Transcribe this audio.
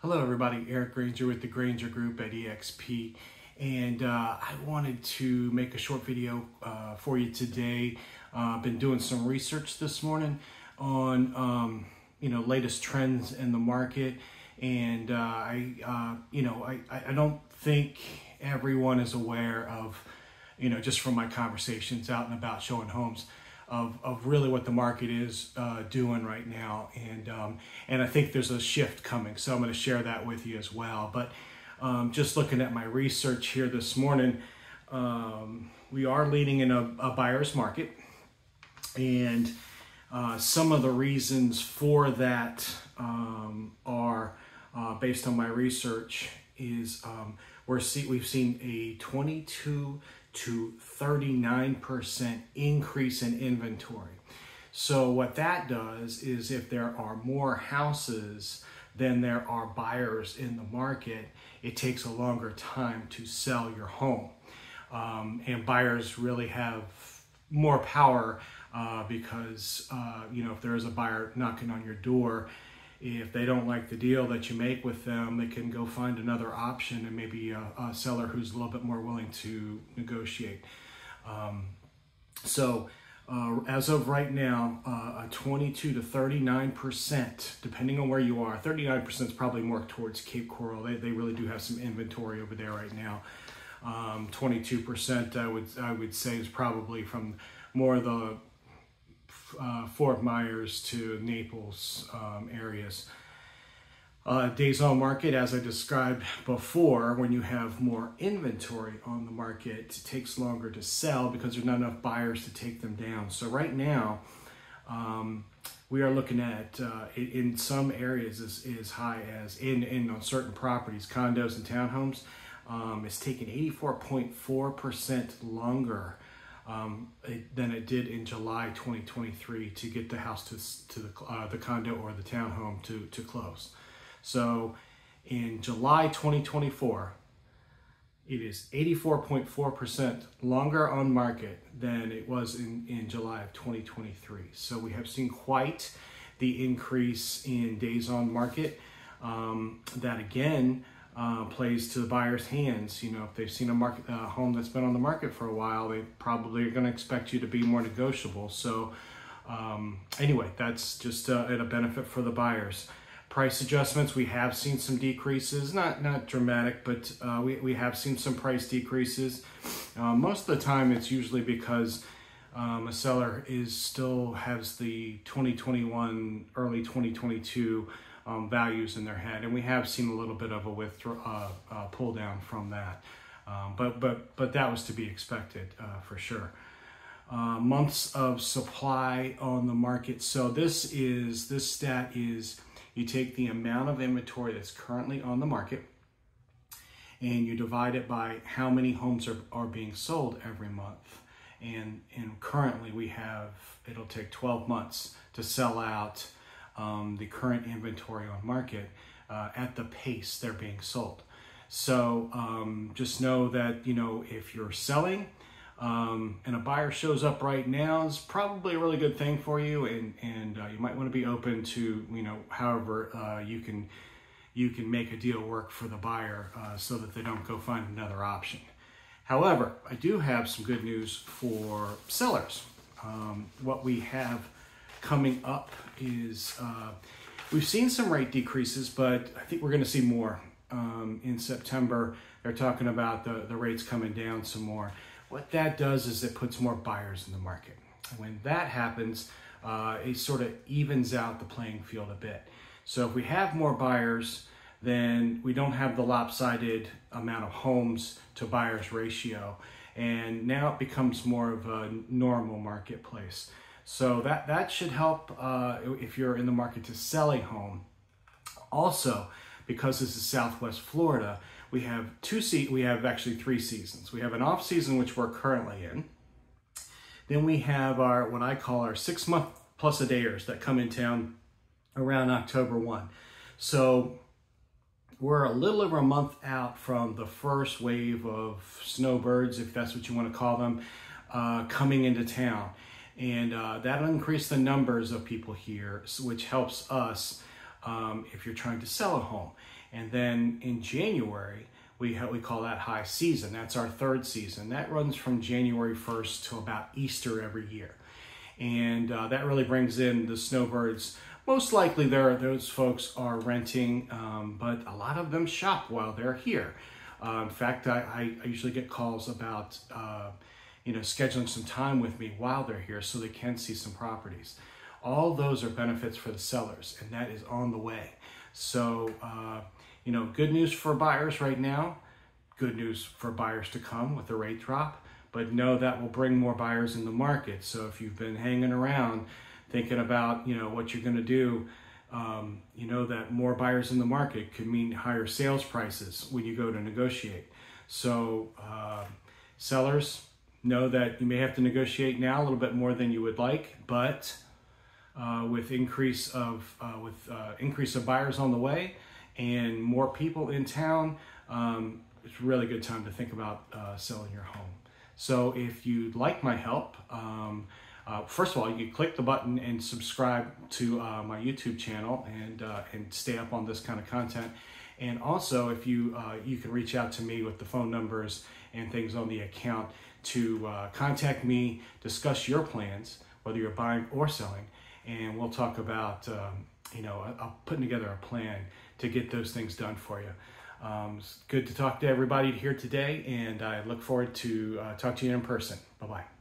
Hello everybody, Eric Granger with the Granger Group at EXP, and I wanted to make a short video for you today. I've been doing some research this morning on latest trends in the market, and I don't think everyone is aware of, just from my conversations out and about showing homes, of really what the market is doing right now, and I think there's a shift coming, so I'm going to share that with you as well. But just looking at my research here this morning, we are leading in a buyer's market, and some of the reasons for that are based on my research is we've seen a 22 to 39% increase in inventory. So what that does is, if there are more houses than there are buyers in the market, it takes a longer time to sell your home. And buyers really have more power because if there is a buyer knocking on your door, if they don't like the deal that you make with them, they can go find another option and maybe a seller who's a little bit more willing to negotiate. As of right now, a 22 to 39%, depending on where you are. 39% is probably more towards Cape Coral. They really do have some inventory over there right now. 22% I would say is probably from more of the Fort Myers to Naples areas. Days on market, as I described before, when you have more inventory on the market, it takes longer to sell because there's not enough buyers to take them down. So right now, we are looking at, in some areas, as high as, in on certain properties, condos and townhomes, it's taken 84.4% longer than it did in July 2023 to get the house to the condo or the townhome to close. So in July 2024, it is 84.4% longer on market than it was in July of 2023. So we have seen quite the increase in days on market. That again plays to the buyer's hands. If they've seen a home that's been on the market for a while, they probably are going to expect you to be more negotiable. So anyway, that's just a benefit for the buyers. Price adjustments, we have seen some decreases, not dramatic, but we have seen some price decreases. Most of the time, it's usually because a seller still has the 2021, early 2022 values in their head, and we have seen a little bit of a pull down from that, but that was to be expected for sure. Months of supply on the market. So this stat is, you take the amount of inventory that's currently on the market and you divide it by how many homes are being sold every month. And currently it'll take 12 months to sell out the current inventory on market at the pace they're being sold. So just know that, if you're selling and a buyer shows up right now, is probably a really good thing for you, and you might want to be open to, however you can make a deal work for the buyer so that they don't go find another option. However, I do have some good news for sellers. What we have coming up is we've seen some rate decreases, but I think we're going to see more in September. They're talking about the rates coming down some more. What that does is it puts more buyers in the market. And when that happens, it sort of evens out the playing field a bit. So if we have more buyers, then we don't have the lopsided amount of homes to buyers ratio. And now it becomes more of a normal marketplace. So that should help if you're in the market to sell a home. Also, because this is Southwest Florida, we have actually 3 seasons. We have an off season, which we're currently in. Then we have what I call our 6-month plus a dayers that come in town around October 1. So we're a little over a month out from the first wave of snowbirds, if that's what you want to call them, coming into town. And that'll increase the numbers of people here, which helps us if you're trying to sell a home. And then in January, we call that high season. That's our third season. That runs from January 1st to about Easter every year. And that really brings in the snowbirds. Most likely those folks are renting, but a lot of them shop while they're here. In fact, I usually get calls about scheduling some time with me while they're here so they can see some properties. All those are benefits for the sellers, and that is on the way. So, good news for buyers right now, good news for buyers to come with the rate drop, but know that will bring more buyers in the market. So if you've been hanging around thinking about, what you're going to do, that more buyers in the market could mean higher sales prices when you go to negotiate. So sellers, know that you may have to negotiate now a little bit more than you would like, but with increase of buyers on the way and more people in town, it's a really good time to think about selling your home. So if you'd like my help, first of all, you can click the button and subscribe to my YouTube channel and stay up on this kind of content. And also, if you can reach out to me with the phone numbers and things on the account to contact me, discuss your plans, whether you're buying or selling, and we'll talk about putting together a plan to get those things done for you. It's good to talk to everybody here today, and I look forward to talk to you in person. Bye-bye.